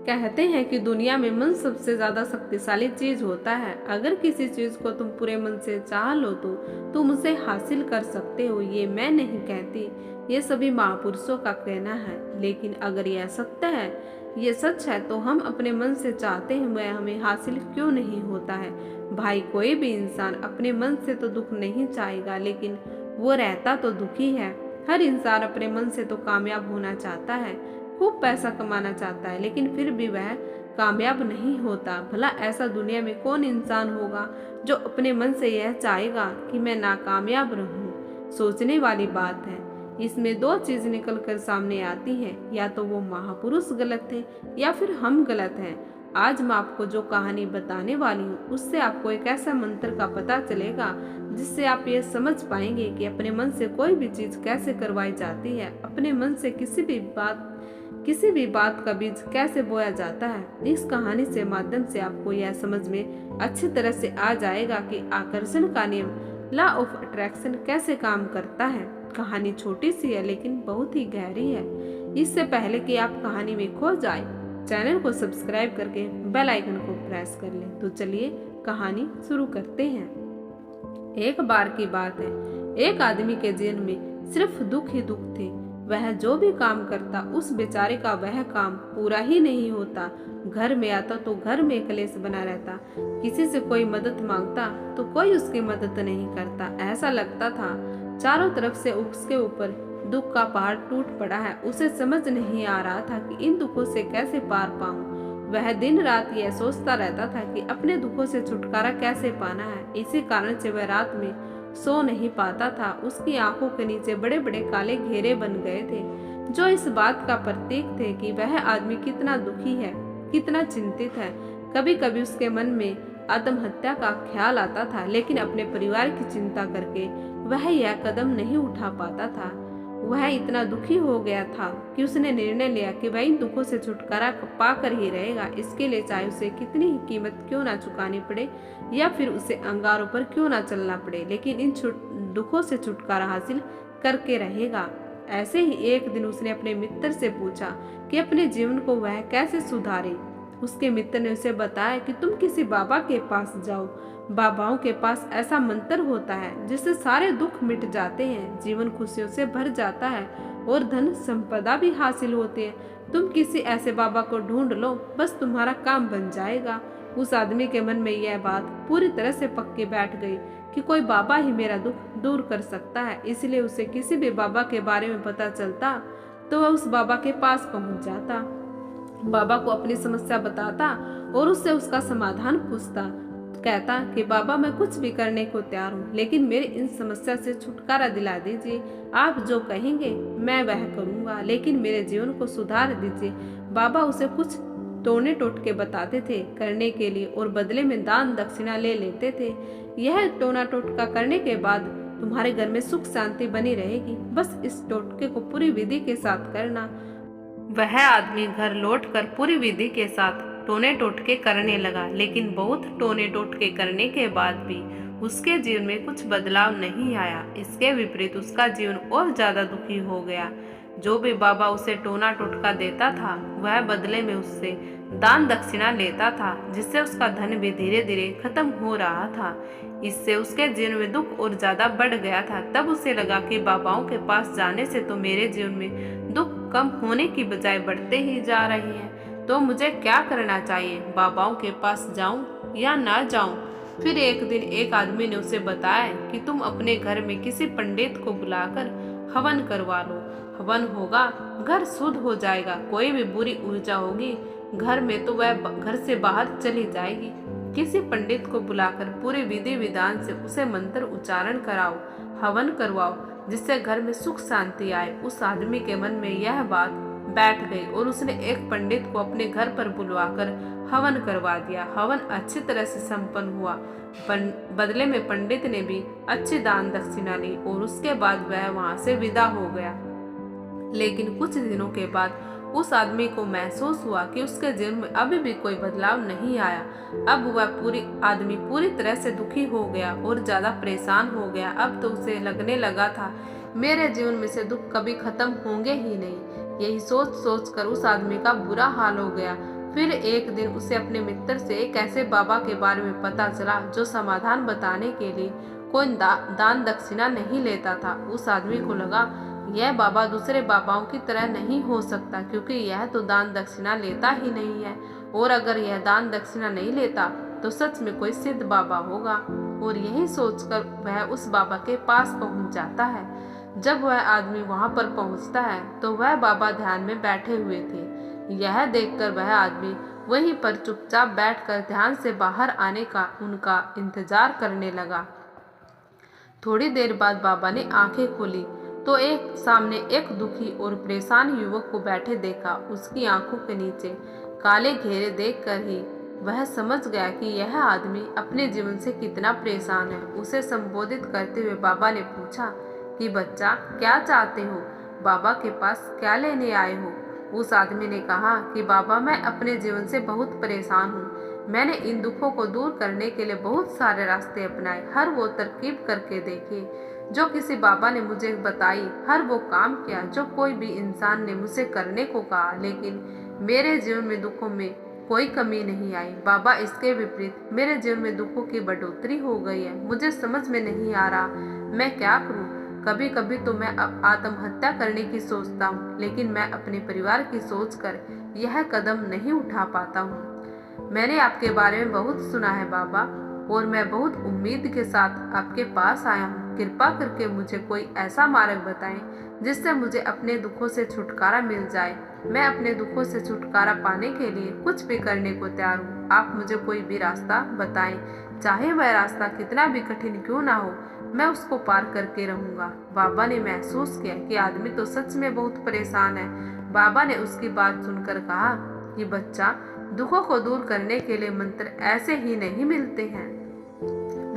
कहते हैं कि दुनिया में मन सबसे ज्यादा शक्तिशाली चीज होता है। अगर किसी चीज को तुम पूरे मन से चाह लो तो तुम उसे हासिल कर सकते हो। ये मैं नहीं कहती, ये सभी महापुरुषों का कहना है। लेकिन अगर यह सत्य है, ये सच है, तो हम अपने मन से चाहते हुए हमें हासिल क्यों नहीं होता है? भाई, कोई भी इंसान अपने मन से तो दुख नहीं चाहेगा, लेकिन वो रहता तो दुखी है। हर इंसान अपने मन से तो कामयाब होना चाहता है, खूब पैसा कमाना चाहता है, लेकिन फिर भी वह कामयाब नहीं होता। भला ऐसा दुनिया में कौन इंसान होगा जो अपने मन से यह चाहेगा कि मैं नाकामयाब रहूं? सोचने वाली बात है। इसमें दो चीज निकल कर सामने आती है, या तो वो महापुरुष गलत थे या फिर हम गलत हैं। आज मैं आपको जो कहानी बताने वाली हूँ, उससे आपको एक ऐसा मंत्र का पता चलेगा जिससे आप ये समझ पाएंगे कि अपने मन से कोई भी चीज कैसे करवाई जाती है, अपने मन से किसी भी बात का बीज कैसे बोया जाता है। इस कहानी से माध्यम से आपको यह समझ में अच्छी तरह से आ जाएगा कि आकर्षण का नियम, लॉ ऑफ अट्रैक्शन, कैसे काम करता है। कहानी छोटी सी है लेकिन बहुत ही गहरी है। इससे पहले कि आप कहानी में खो जाए, चैनल को सब्सक्राइब करके बेल आइकन को प्रेस कर लें। तो चलिए कहानी शुरू करते हैं। एक बार की बात है, एक आदमी के जीवन में सिर्फ दुख ही दुख थे। वह जो भी काम करता, उस बेचारे का वह काम पूरा ही नहीं होता। घर में आता तो घर में कलेश बना रहता। किसी से कोई मदद मांगता तो कोई उसकी मदद नहीं करता। ऐसा लगता था चारों तरफ से उसके ऊपर दुख का पहाड़ टूट पड़ा है। उसे समझ नहीं आ रहा था कि इन दुखों से कैसे पार पाऊं। वह दिन रात यह सोचता रहता था कि अपने दुखों से छुटकारा कैसे पाना है। इसी कारण से वह रात में सो नहीं पाता था। उसकी आंखों के नीचे बड़े बड़े काले घेरे बन गए थे, जो इस बात का प्रतीक थे कि वह आदमी कितना दुखी है, कितना चिंतित है। कभी कभी उसके मन में आत्महत्या का ख्याल आता था, लेकिन अपने परिवार की चिंता करके वह यह कदम नहीं उठा पाता था। वह इतना दुखी हो गया था कि उसने निर्णय लिया कि वह इन दुखों से छुटकारा पाकर ही रहेगा। इसके लिए चाहे उसे कितनी ही कीमत क्यों ना चुकानी पड़े, या फिर उसे अंगारों पर क्यों ना चलना पड़े, लेकिन इन दुखों से छुटकारा हासिल करके रहेगा। ऐसे ही एक दिन उसने अपने मित्र से पूछा कि अपने जीवन को वह कैसे सुधारे। उसके मित्र ने उसे बताया कि तुम किसी बाबा के पास जाओ। बाबाओं के पास ऐसा मंत्र होता है जिससे सारे दुख मिट जाते हैं, जीवन खुशियों से भर जाता है और धन संपदा भी हासिल होती है। तुम किसी ऐसे बाबा को ढूंढ लो, बस तुम्हारा काम बन जाएगा। उस आदमी के मन में यह बात पूरी तरह से पक्की बैठ गई कि कोई बाबा ही मेरा दुख दूर कर सकता है। इसलिए उसे किसी भी बाबा के बारे में पता चलता तो वह उस बाबा के पास पहुंच जाता, बाबा को अपनी समस्या बताता और उससे उसका समाधान पूछता। कहता कि बाबा, मैं कुछ भी करने को तैयार हूँ, लेकिन मेरी इन समस्या से छुटकारा दिला दीजिए। आप जो कहेंगे मैं वह करूँगा, लेकिन मेरे जीवन को सुधार दीजिए। बाबा उसे कुछ टोने टोटके बताते थे करने के लिए और बदले में दान दक्षिणा ले लेते थे। यह टोना टोटका करने के बाद तुम्हारे घर में सुख शांति बनी रहेगी, बस इस टोटके को पूरी विधि के साथ करना। वह आदमी घर लौटकर पूरी विधि के साथ टोने टोटके करने लगा, लेकिन बहुत टोने टोटके करने के बाद भी उसके जीवन में कुछ बदलाव नहीं आया। इसके विपरीत उसका जीवन और ज्यादा दुखी हो गया। जो भी बाबा उसे टोना टोटका देता था, वह बदले में उससे दान दक्षिणा लेता था, जिससे उसका धन भी धीरे धीरे खत्म हो रहा था। इससे उसके जीवन में दुख और ज्यादा बढ़ गया था। तब उसे लगा कि बाबाओं के पास जाने से तो मेरे जीवन में दुख कम होने की बजाय बढ़ते ही जा रहे हैं। तो मुझे क्या करना चाहिए? बाबाओं के पास जाऊं या ना जाऊं? फिर एक दिन एक आदमी ने उसे बताया कि तुम अपने घर में किसी पंडित को बुलाकर हवन करवा लो। हवन होगा, घर शुद्ध हो जाएगा। कोई भी बुरी ऊर्जा होगी घर में तो वह घर से बाहर चली जाएगी। किसी पंडित को बुलाकर पूरे विधि विधान से उसे मंत्र उच्चारण कराओ, हवन करवाओ, जिससे घर में सुख शांति आए। उस आदमी के मन में यह बात बैठ गई और उसने एक पंडित को अपने घर पर बुलवाकर हवन करवा दिया। हवन अच्छी तरह से संपन्न हुआ। बदले में पंडित ने भी अच्छी दान दक्षिणा ली और उसके बाद वह वहां से विदा हो गया। लेकिन कुछ दिनों के बाद उस आदमी को महसूस हुआ कि उसके जीवन में अभी भी कोई बदलाव नहीं आया। अब वह पूरी तरह से दुखी हो गया और ज्यादा परेशान हो गया। अब तो उसे लगने लगा था मेरे जीवन में से दुख कभी खत्म होंगे ही नहीं। यही सोच सोच कर उस आदमी का बुरा हाल हो गया। फिर एक दिन उसे अपने मित्र से एक ऐसे बाबा के बारे में पता चला जो समाधान बताने के लिए कोई दान दक्षिणा नहीं लेता था। उस आदमी को लगा यह बाबा दूसरे बाबाओं की तरह नहीं हो सकता, क्योंकि यह तो दान दक्षिणा लेता ही नहीं है, और अगर यह दान दक्षिणा नहीं लेता तो सच में कोई सिद्ध बाबा होगा। और यही सोचकर वह उस बाबा के पास पहुंच जाता है। जब वह आदमी वहां पर पहुंचता है तो वह बाबा ध्यान में बैठे हुए थे। यह देखकर वह आदमी वहीं पर चुपचाप बैठकर ध्यान से बाहर आने का उनका इंतजार करने लगा। थोड़ी देर बाद बाबा ने आंखें खोली तो एक सामने एक दुखी और परेशान युवक को बैठे देखा। उसकी आंखों के नीचे काले घेरे देखकर ही वह समझ गया कि यह आदमी अपने जीवन से कितना परेशान है। उसे संबोधित करते हुए बाबा ने पूछा कि बच्चा, क्या चाहते हो? बाबा के पास क्या लेने आए हो? उस आदमी ने कहा कि बाबा, मैं अपने जीवन से बहुत परेशान हूँ। मैंने इन दुखों को दूर करने के लिए बहुत सारे रास्ते अपनाए, हर वो तरकीब करके देखे जो किसी बाबा ने मुझे बताई, हर वो काम किया जो कोई भी इंसान ने मुझसे करने को कहा, लेकिन मेरे जीवन में दुखों में कोई कमी नहीं आई। बाबा, इसके विपरीत मेरे जीवन में दुखों की बढ़ोतरी हो गई है। मुझे समझ में नहीं आ रहा मैं क्या करूं। कभी कभी तो मैं आत्महत्या करने की सोचता हूं, लेकिन मैं अपने परिवार की सोचकर यह कदम नहीं उठा पाता हूं। मैंने आपके बारे में बहुत सुना है बाबा, और मैं बहुत उम्मीद के साथ आपके पास आया हूँ। कृपा करके मुझे कोई ऐसा मार्ग बताएं जिससे मुझे अपने दुखों से छुटकारा मिल जाए। मैं अपने दुखों से छुटकारा पाने के लिए कुछ भी करने को तैयार हूँ। आप मुझे कोई भी रास्ता बताएं, चाहे वह रास्ता कितना भी कठिन क्यों ना हो, मैं उसको पार करके रहूंगा। बाबा ने महसूस किया कि आदमी तो सच में बहुत परेशान है। बाबा ने उसकी बात सुनकर कहा कि बच्चा, दुखों को दूर करने के लिए मंत्र ऐसे ही नहीं मिलते हैं।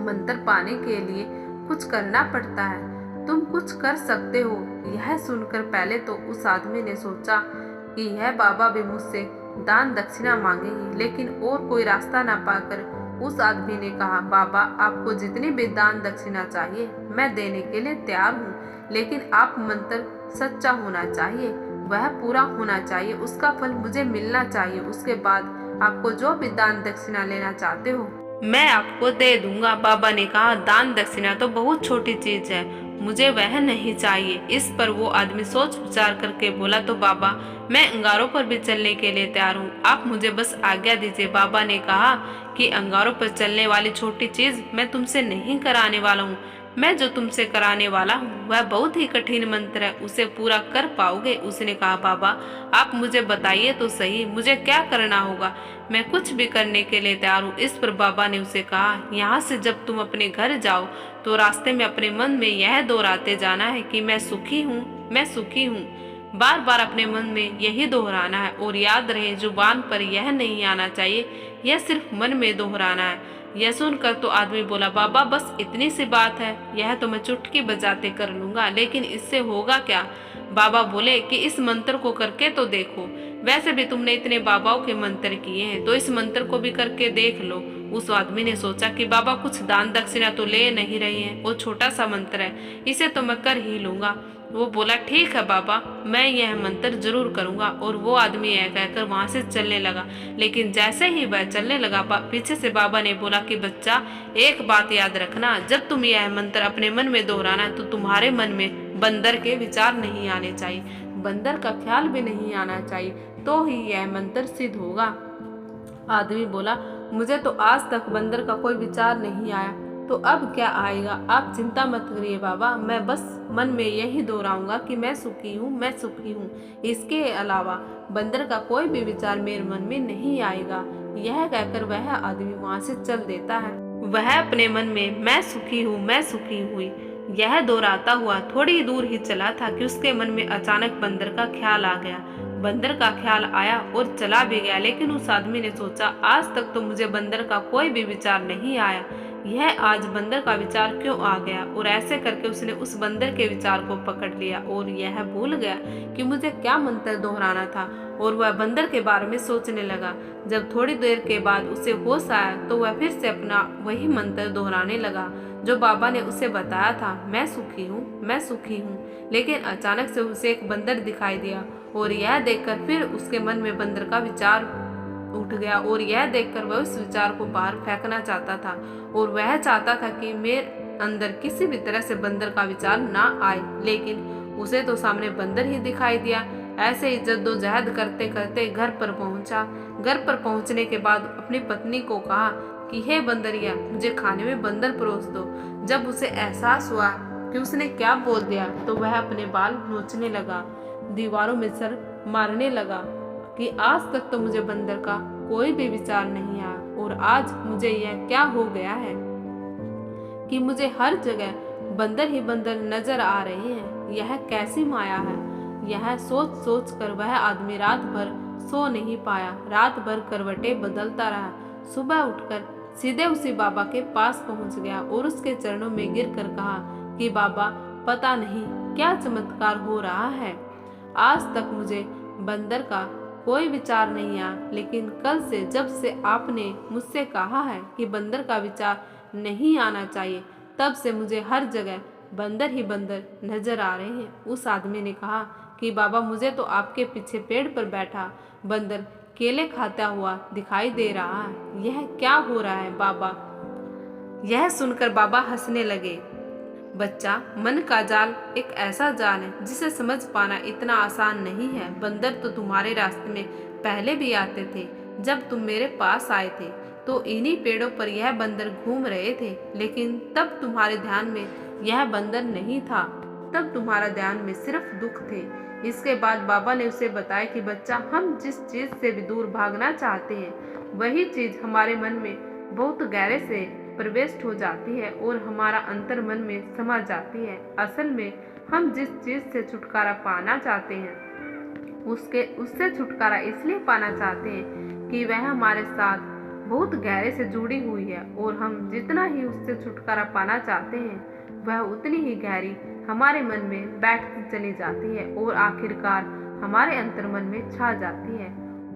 मंत्र पाने के लिए कुछ करना पड़ता है। तुम कुछ कर सकते हो। यह सुनकर पहले तो उस आदमी ने सोचा कि यह बाबा भी मुझसे दान दक्षिणा मांगेंगे, लेकिन और कोई रास्ता न पाकर उस आदमी ने कहा, बाबा, आपको जितनी भी दान दक्षिणा चाहिए मैं देने के लिए तैयार हूँ, लेकिन आप मंत्र सच्चा होना चाहिए, वह पूरा होना चाहिए, उसका फल मुझे मिलना चाहिए। उसके बाद आपको जो भी दान दक्षिणा लेना चाहते हो मैं आपको दे दूंगा। बाबा ने कहा, दान दक्षिणा तो बहुत छोटी चीज है, मुझे वह नहीं चाहिए। इस पर वो आदमी सोच विचार करके बोला, तो बाबा, मैं अंगारों पर भी चलने के लिए तैयार हूँ, आप मुझे बस आज्ञा दीजिए। बाबा ने कहा कि अंगारों पर चलने वाली छोटी चीज मैं तुमसे नहीं कराने वाला हूँ। मैं जो तुमसे कराने वाला हूँ वह बहुत ही कठिन मंत्र है, उसे पूरा कर पाओगे? उसने कहा, बाबा, आप मुझे बताइए तो सही, मुझे क्या करना होगा? मैं कुछ भी करने के लिए तैयार हूँ। इस पर बाबा ने उसे कहा, यहाँ से जब तुम अपने घर जाओ तो रास्ते में अपने मन में यह दोहराते जाना है कि मैं सुखी हूँ, मैं सुखी हूँ। बार बार अपने मन में यही दोहराना है, और याद रहे जुबान पर यह नहीं आना चाहिए, यह सिर्फ मन में दोहराना है। यह सुनकर तो आदमी बोला, बाबा, बस इतनी सी बात है, यह तो मैं चुटकी बजाते कर लूंगा, लेकिन इससे होगा क्या? बाबा बोले कि इस मंत्र को करके तो देखो, वैसे भी तुमने इतने बाबाओं के मंत्र किए हैं, तो इस मंत्र को भी करके देख लो। उस आदमी ने सोचा कि बाबा कुछ दान दक्षिणा तो ले नहीं रहे हैं, वो छोटा सा मंत्र है, इसे तो मैं कर ही लूंगा। वो बोला, ठीक है बाबा, मैं यह मंत्र जरूर करूंगा। और वो आदमी यह कहकर वहां से चलने लगा। लेकिन जैसे ही वह चलने लगा, पीछे से बाबा ने बोला कि बच्चा, एक बात याद रखना, जब तुम यह मंत्र अपने मन में दोहराना तो तुम्हारे मन में बंदर के विचार नहीं आने चाहिए, बंदर का ख्याल भी नहीं आना चाहिए, तो ही यह मंत्र सिद्ध होगा। आदमी बोला, मुझे तो आज तक बंदर का कोई विचार नहीं आया, तो अब क्या आएगा? आप चिंता मत करिए बाबा, मैं बस मन में यही दोहराऊंगा कि मैं सुखी हूँ, मैं सुखी हूँ। इसके अलावा बंदर का कोई भी विचार मेरे मन में नहीं आएगा। यह कहकर वह आदमी वहाँ से चल देता है। वह अपने मन में मैं सुखी हूँ, मैं सुखी हुई यह दोहराता हुआ थोड़ी दूर ही चला था कि उसके मन में अचानक बंदर का ख्याल आ गया। बंदर का ख्याल आया और चला भी गया, लेकिन उस आदमी ने सोचा, आज तक तो मुझे बंदर का कोई भी विचार नहीं आया, यह आज बंदर का विचार क्यों आ गया? और ऐसे करके उसने उस बंदर के विचार को पकड़ लिया और यह भूल गया कि मुझे क्या मंत्र दोहराना था, और वह बंदर के बारे में सोचने लगा। जब थोड़ी देर के बाद उसे होश आया तो वह फिर से अपना वही मंत्र दोहराने लगा जो बाबा ने उसे बताया था, मैं सुखी हूँ, मैं सुखी हूँ। लेकिन अचानक से उसे एक बंदर दिखाई दिया, और यह देखकर फिर उसके मन में बंदर का विचार उठ गया और यह देखकर वह उस विचार को बाहर फेंकना चाहता था और वह चाहता था कि मेरे अंदर किसी भी तरह से बंदर का विचार ना आए, लेकिन उसे तो सामने बंदर ही दिखाई दिया। ऐसे ही जद्दोजहद करते करते घर पर पहुंचा। घर पर पहुंचने के बाद अपनी पत्नी को कहा कि हे बंदरिया, मुझे खाने में बंदर परोस दो। जब उसे एहसास हुआ कि उसने क्या बोल दिया तो वह अपने बाल नोचने लगा, दीवारों में सर मारने लगा कि आज तक तो मुझे बंदर का कोई भी विचार नहीं आया और आज मुझे यह क्या हो गया है कि मुझे हर जगह बंदर ही बंदर नजर आ रहे हैं। यह कैसी माया है। यह सोच सोच कर वह आदमी रात भर सो नहीं पाया। रात भर करवटें बदलता रहा। सुबह उठकर सीधे उसी बाबा के पास पहुंच गया और उसके चरणों में गिरकर कहा कि बाबा, पता नहीं क्या चमत्कार हो रहा है। आज तक मुझे बंदर का कोई विचार नहीं आया, लेकिन कल से जब से आपने मुझसे कहा है कि बंदर का विचार नहीं आना चाहिए, तब से मुझे हर जगह बंदर ही बंदर नजर आ रहे हैं। उस आदमी ने कहा कि बाबा, मुझे तो आपके पीछे पेड़ पर बैठा बंदर केले खाता हुआ दिखाई दे रहा है। यह क्या हो रहा है बाबा? यह सुनकर बाबा हंसने लगे। बच्चा, मन का जाल एक ऐसा जाल है जिसे समझ पाना इतना आसान नहीं है। बंदर तो तुम्हारे रास्ते में पहले भी आते थे। जब तुम मेरे पास आए थे तो इन्हीं पेड़ों पर यह बंदर घूम रहे थे, लेकिन तब तुम्हारे ध्यान में यह बंदर नहीं था। तब तुम्हारा ध्यान में सिर्फ दुख थे। इसके बाद बाबा ने उसे बताया कि बच्चा, हम जिस चीज से भी दूर भागना चाहते हैं वही चीज हमारे मन में बहुत गहरे से प्रवेश हो जाती है और हमारा अंतर मन में समा जाती है। असल में हम जिस चीज से छुटकारा पाना चाहते हैं उससे छुटकारा इसलिए पाना चाहते हैं कि वह हमारे साथ बहुत गहरे से जुड़ी हुई है और हम जितना ही उससे छुटकारा पाना चाहते हैं वह उतनी ही गहरी हमारे मन में बैठती चली जाती है और आखिरकार हमारे अंतर मन में छा जाती है।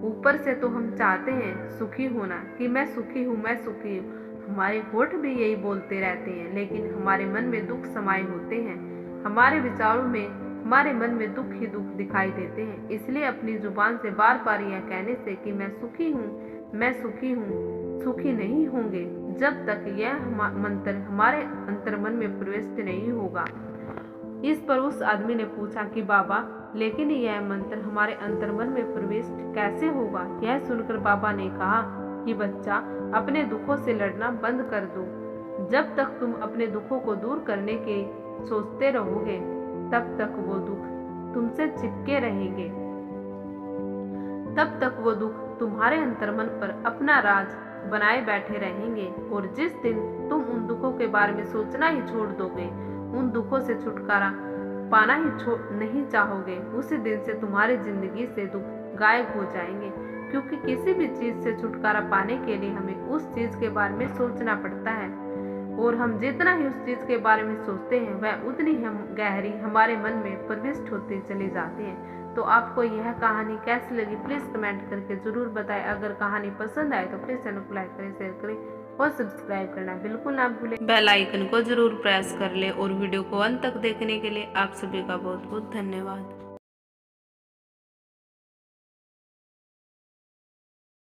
ऊपर से तो हम चाहते हैं सुखी होना कि मैं सुखी हूँ, मैं सुखी हूँ। हमारे होठ भी यही बोलते रहते हैं, लेकिन हमारे मन में दुख समाये होते हैं। हमारे विचारों में हमारे मन में दुख ही दुख दिखाई देते हैं। इसलिए अपनी जुबान से बार बार यह कहने से कि मैं सुखी हूँ, मैं सुखी हूँ, सुखी नहीं होंगे जब तक यह मंत्र हमारे अंतर्मन में प्रविष्ट नहीं होगा। इस पर उस आदमी ने पूछा कि बाबा, लेकिन यह मंत्र हमारे अंतर्मन में प्रविष्ट कैसे होगा? यह सुनकर बाबा ने कहा कि बच्चा, अपने दुखों से लड़ना बंद कर दो। जब तक तुम अपने दुखों को दूर करने के सोचते रहोगे तब तक वो दुख तुमसे चिपके रहेंगे। तब तक वो दुख तुम्हारे अंतर्मन पर अपना राज बनाए बैठे रहेंगे और जिस दिन तुम उन दुखों के बारे में सोचना ही छोड़ दोगे, उन दुखों से छुटकारा पाना ही नहीं चाहोगे, उसी दिन से तुम्हारी जिंदगी से दुख गायब हो जाएंगे। क्योंकि किसी भी चीज से छुटकारा पाने के लिए हमें उस चीज के बारे में सोचना पड़ता है और हम जितना ही उस चीज के बारे में सोचते हैं वह उतनी हम गहरी हमारे मन में प्रविष्ट होती चली जाती है। तो आपको यह कहानी कैसी लगी प्लीज कमेंट करके जरूर बताएं। अगर कहानी पसंद आए तो प्लीज चैनल को लाइक करें, शेयर करें और सब्सक्राइब करना बिल्कुल ना भूलें। बेल आइकन को जरूर प्रेस कर ले और वीडियो को अंत तक देखने के लिए आप सभी का बहुत बहुत धन्यवाद।